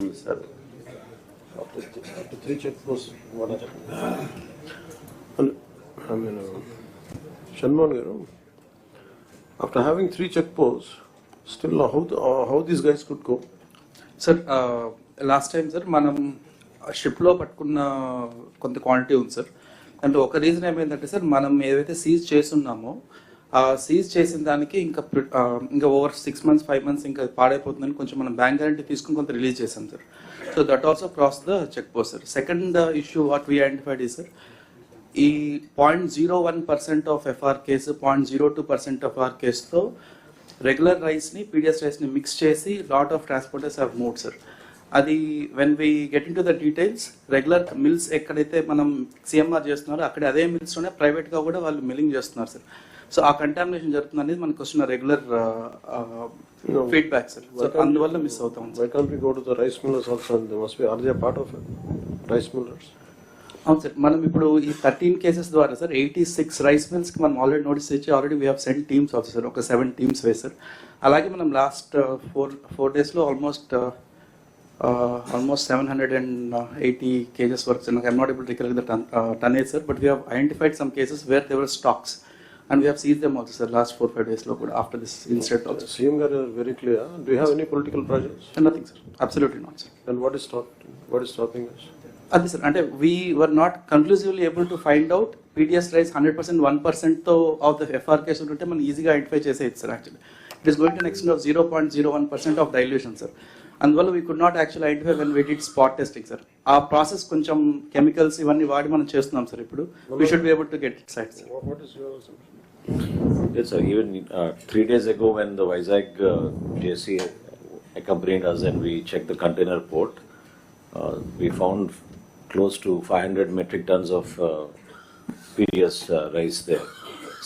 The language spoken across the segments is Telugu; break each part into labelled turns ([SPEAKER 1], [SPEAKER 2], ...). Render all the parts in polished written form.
[SPEAKER 1] Sir, after three checkposts, what happened? I mean, Shanman Garu, after having three checkposts, still how these guys could go?
[SPEAKER 2] Sir last time sir మనం షిప్లో పట్టుకున్న కొంత క్వాంటిటీ ఉంది సార్. అంటే ఒక రీజన్ ఏమైందంటే సార్, మనం ఏదైతే సీజ్ చేస్తున్నామో ఆ సీజ్ చేసిన దానికి ఇంకా ఓవర్ 6 months 5 months ఇంకా పాడైపోతుందని కొంచెం మనం బ్యాంక్ గ్యారంటీ తీసుకుని కొంత రిలీజ్ చేసాం sir. So that also cross the check post sir. Second issue what we identified ఈ సార్, ఈ 0.01% of FR case 0.02% of R కేసుతో రెగ్యులర్ రైస్ని పీడిఎస్ రైస్ని మిక్స్ చేసి lot of transporters have moved sir. అది when we get into the details, regular mills ఎక్కడైతే మనం సిఎంఆర్ చేస్తున్నారో అక్కడ అదే మిల్స్లోనే ప్రైవేట్గా కూడా వాళ్ళు మిల్లింగ్ చేస్తున్నారు సార్. సో ఆ కంటామినేషన్ జరుగుతుంది అనేది మనకు వస్తున్న రెగ్యులర్ ఫీడ్బ్యాక్ సార్. సో అందువల్ల మిస్ అవుతాం.
[SPEAKER 1] Why can't we go to the rice millers also? They must be, are they a part of it? Rice millers?
[SPEAKER 2] అవును సార్, మనం ఇప్పుడు ఈ 13 కేసెస్ ద్వారా సార్ 86 రైస్ మిల్స్కి మనం ఆల్రెడీ నోటీస్ ఇచ్చి already we have send teams also sir. ఒక 7 teams వేసారు. అలాగే మనం లాస్ట్ ఫోర్ డేస్లో ఆల్మోస్ట్ 780 kgs వరకు సార్. నాకు I'm not able to recollect the tonnage sir, but we have identified some cases where their stocks and we have seized them also sir last 4-5 days lo kuda after this incident also.
[SPEAKER 1] CM garu are very clear. Do you have any political projects?
[SPEAKER 2] Nothing sir, absolutely not sir.
[SPEAKER 1] Then what is stopping us?
[SPEAKER 2] Adi sir, ante we were not conclusively able to find out PDS rice 100% 1% తో of the FR case unte man easy ga identify cheseyచ్చు sir. Actually it is going to an extent of 0.01% of dilution sir. అందువల్ల we could not actually identify when we did spot testing sir. ఆ ప్రాసెస్ కొంచెం కెమికల్స్ ఇవన్నీ వాడి మనం చేస్తున్నాం సార్. ఇప్పుడు we should be able to get it right sir.
[SPEAKER 1] What is your assumption?
[SPEAKER 3] Yes, sir. Even 3 days ago, when the Vizag JC accompanied us and we checked the container port, we found close to 500 metric tons of PDS rice there.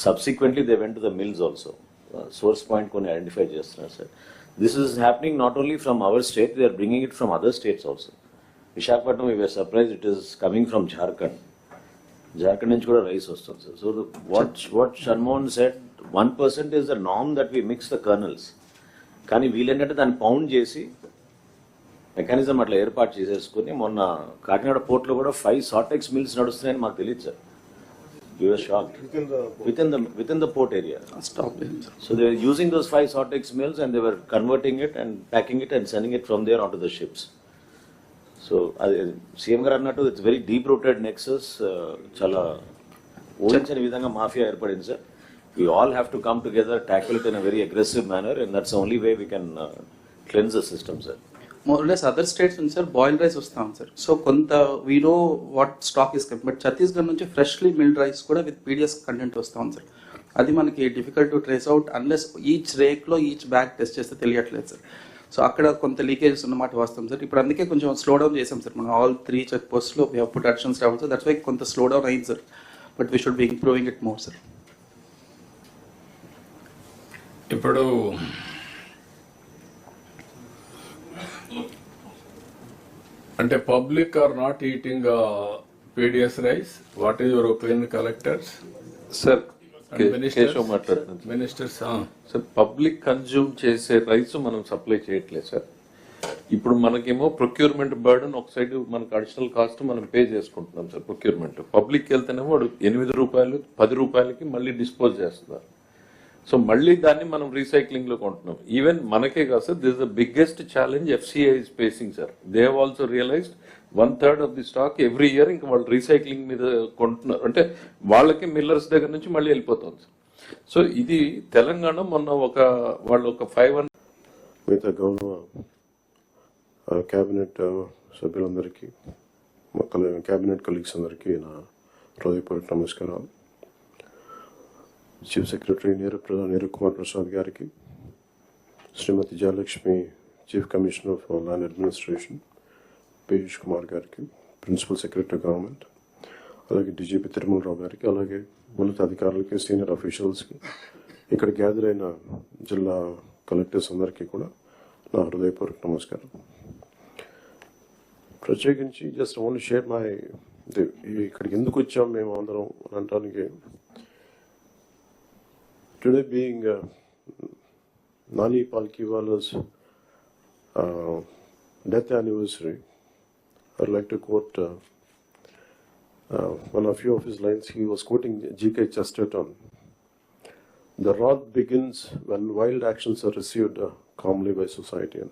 [SPEAKER 3] Subsequently, they went to the mills also. Source point koni identify chestunaru sir. This is happening not only from our state; they are bringing it from other states also. Visakhapatnam, we were surprised it is coming from Jharkhand. Jharkhand నుంచి కూడా రైస్ వస్తుంది sir. So what Shanmohan said 1% is the norm that we mix the kernels. కానీ వీళ్ళేంటంటే దాన్ని పౌండ్ చేసి మెకానిజం అట్లా ఏర్పాటు చేసేసుకుని మొన్న కాకినాడ పోర్ట్లో కూడా 5 సార్టెక్స్ మిల్స్ నడుస్తున్నాయని మాకు తెలియదు sir. We were shocked. Within the port area.
[SPEAKER 2] Stop them sir.
[SPEAKER 3] So they were using those 5 Sortex mills and they were converting it and packing it and sending it from there onto the ships. So CM garu annattu it's very deep rooted nexus. Chala ఊహించని విధంగా మాఫియా ఏర్పడింది sir. We all have to come together, tackle it in a very aggressive manner, and that's the only way we can cleanse the system sir.
[SPEAKER 2] More or less other states నుంచి సార్ బాయిల్ రైస్ వస్తాం సార్. సో కొంత we know what stock is coming, but Chhattisgarh నుంచి ఫ్రెష్లీ మిల్డ్ రైస్ కూడా విత్ పీడిఎస్ కంటెంట్ వస్తాం సార్. అది మనకి difficult to trace out unless each రేక్లో ఈచ్ బ్యాగ్ టెస్ట్ చేస్తే తెలియట్లేదు సార్. సో అక్కడ కొంత లీకేజెస్ ఉన్నమాట వస్తాం సార్. ఇప్పుడు అందుకే కొంచెం స్లో డౌన్ చేసాం సార్. మనం ఆల్ 3 చెక్ పోస్ట్లో వీ హ్యావ్ పుట్ అడిషన్స్ రావాలి సార్. దట్స్ వై కొంత స్లో డౌన్ అయింది sir, but we should be improving it more sir.
[SPEAKER 4] ఇప్పుడు అంటే public are not eating PDS rice. What is your opinion collectors?
[SPEAKER 5] Sir Keshav మాట్లాడుతున్నాను.
[SPEAKER 4] మినిస్టర్స్
[SPEAKER 5] సార్ పబ్లిక్ కన్జ్యూమ్ చేసే రైస్ మనం సప్లై చేయట్లేదు సార్. ఇప్పుడు మనకేమో ప్రొక్యూర్మెంట్ బర్డన్ ఒక సైడ్ మనకు అడిషనల్ కాస్ట్ మనం పే చేసుకుంటున్నాం సార్. ప్రొక్యూర్మెంట్ పబ్లిక్ వెళ్తేనేమో వాడు 8 రూపాయలు 10 రూపాయలకి మళ్ళీ డిస్పోజ్ చేస్తున్నారు. సో మళ్ళీ దాన్ని మనం రీసైక్లింగ్ లో కొంటున్నాం. ఈవెన్ మనకే కాదు sir, this the biggest challenge FCI is facing sir. They have also realised 1/3 of the stock every year ఇంకా వాళ్ళు రీసైక్లింగ్ మీద కొంటున్నారు. అంటే వాళ్ళకి మిల్లర్స్ దగ్గర నుంచి మళ్ళీ వెళ్ళిపోతుంది సార్. సో ఇది తెలంగాణ మొన్న వాళ్ళు ఒక 500
[SPEAKER 1] మిగతా గౌరవ క్యాబినెట్ సభ్యులందరికీ, క్యాబినెట్ కలీగ్స్ అందరికీ నా హృదయపూర్వక నమస్కారాలు. చీఫ్ సెక్రటరీ నీరు కుమార్ ప్రసాద్ గారికి, Srimati Jayalakshmi chief commissioner for land administration Piyush Kumar గారికి, ప్రిన్సిపల్ సెక్రటరీ గవర్నమెంట్, అలాగే డీజీపీ తిరుమలరావు గారికి, అలాగే ఉన్నత అధికారులకి, సీనియర్ అఫీషియల్స్కి, ఇక్కడ గ్యాదర్ అయిన జిల్లా కలెక్టర్స్ అందరికీ కూడా నా హృదయపూర్వక నమస్కారం. ప్రత్యేకించి జస్ట్ ఓన్లీ షేర్ మై ఇక్కడికి ఎందుకు వచ్చాం మేము అందరం అనడానికి, today being Nani Palkiwala's death anniversary, I'd like to quote one of few of his lines. He was quoting G.K. Chesterton. The wrath begins when wild actions are received calmly by society.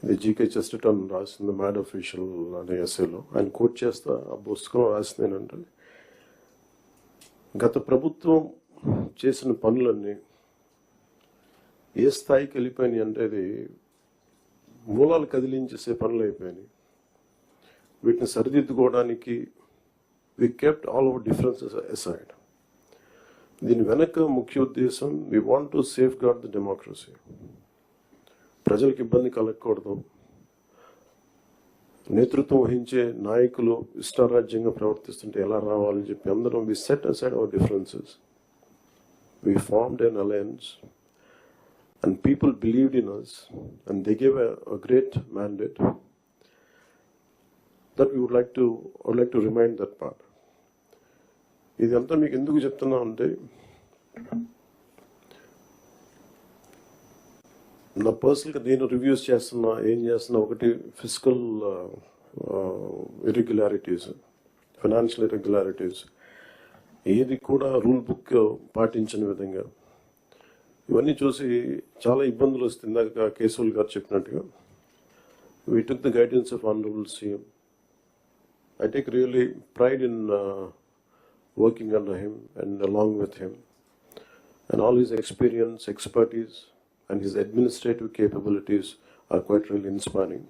[SPEAKER 1] ఇది జీకే చెస్టర్టన్ రాసిన మ్యాడ్ అఫీషియల్ అనే ఎస్సేలో ఆయన కోట్ చేస్తా ఆ పుస్తకం రాసింది ఏంటంటే, గత ప్రభుత్వం చేసిన పనులన్నీ ఏ స్థాయికి వెళ్ళిపోయినాయి అంటే అది మూలాలు కదిలించేసే పనులు అయిపోయినాయి. వీటిని సరిదిద్దుకోవడానికి we kept all our differences aside. దీని వెనక ముఖ్య ఉద్దేశం, we want to safeguard the democracy. ప్రజలకు ఇబ్బంది కలగకూడదు. నేతృత్వం వహించే నాయకులు ఇష్టారాజ్యంగా ప్రవర్తిస్తుంటే ఎలా రావాలని చెప్పి అందరం we set aside our differences. We formed an alliance and people believed in us and they gave a great mandate that we would like to remind that part. ఇదంతా మీకు ఎందుకు చెప్తున్నా అంటే, నా పర్సనల్గా నేను రివ్యూస్ చేస్తున్నా, ఏం చేస్తున్నా, ఒకటి ఫిజికల్ ఇర్రెగ్యులారిటీస్, ఫైనాన్షియల్ ఇర్రెగ్యులారిటీస్, ఏది కూడా రూల్ బుక్ పాటించని విధంగా ఇవన్నీ చూసి చాలా ఇబ్బందులు వస్తుంది. ఇందాక కేశవుల్ గారు చెప్పినట్టుగా we took the guidance of Honorable CM. I take really pride in working under him and along with him, and all his experience, expertise and his administrative capabilities are quite really inspiring.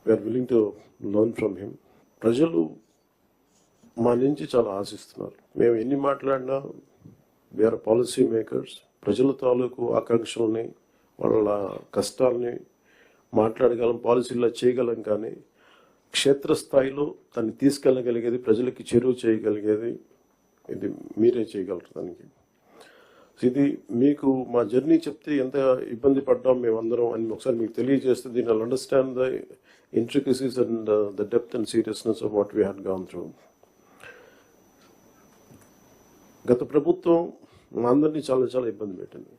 [SPEAKER 1] We are willing to learn from him. ప్రజలు మా నుంచి చాలా ఆశిస్తున్నారు. మేము ఎన్ని మాట్లాడినా వీఆర్ పాలసీ మేకర్స్. ప్రజల తాలూకు ఆకాంక్షల్ని, వాళ్ళ కష్టాలని మాట్లాడగలం, పాలసీల్లో చేయగలం, కానీ క్షేత్రస్థాయిలో దాన్ని తీసుకెళ్ళగలిగేది, ప్రజలకి చేరువ చేయగలిగేది ఇది మీరే చేయగలరు. దానికి ఇది మీకు మా జర్నీ చెప్తే ఎంత ఇబ్బంది పడ్డాం మేమందరం అని ఒకసారి మీకు తెలియజేస్తే దీన్ని I'll understand the intricacies and the depth and seriousness of what we had gone through. గత ప్రభుత్వం మా అందరినీ చాలా చాలా ఇబ్బంది పెట్టింది.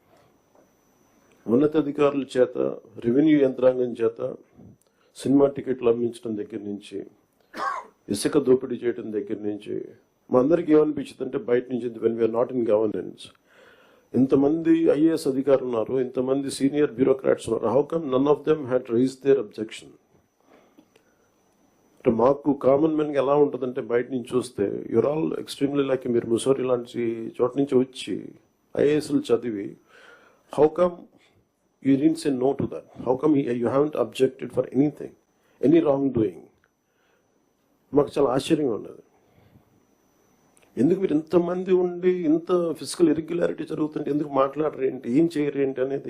[SPEAKER 1] ఉన్నతాధికారుల చేత, రెవెన్యూ యంత్రాంగం చేత సినిమా టికెట్లు అమ్మించడం దగ్గర నుంచి, ఇసుక దోపిడీ చేయడం దగ్గర నుంచి మా అందరికి ఏమనిపించింది అంటే, బయట నుంచి when we are not in governance, ఇంతమంది ఐఏఎస్ అధికారులు ఉన్నారు, ఇంతమంది సీనియర్ బ్యూరోక్రాట్స్ ఉన్నారు, how come none of them had raise their objection. మాకు కామన్ మెన్గా ఎలా ఉంటుందంటే, బయట నుంచి చూస్తే యూర్ ఆల్ ఎక్స్ట్రీమ్లీ లైక్, మీరు ముసోరి లాంటి చోట నుంచి వచ్చి ఐఏఎస్లు చదివి, how come you didn't say no to that? How come you haven't objected for anything, any wrong doing? మాకు చాలా ఆశ్చర్యంగా ఉన్నది. ఎందుకు మీరు ఇంతమంది ఉండి ఇంత ఫిజికల్ ఇర్రెగ్యులారిటీ జరుగుతుంటే ఎందుకు మాట్లాడరేంటి, ఏం చేయరేంటి అనేది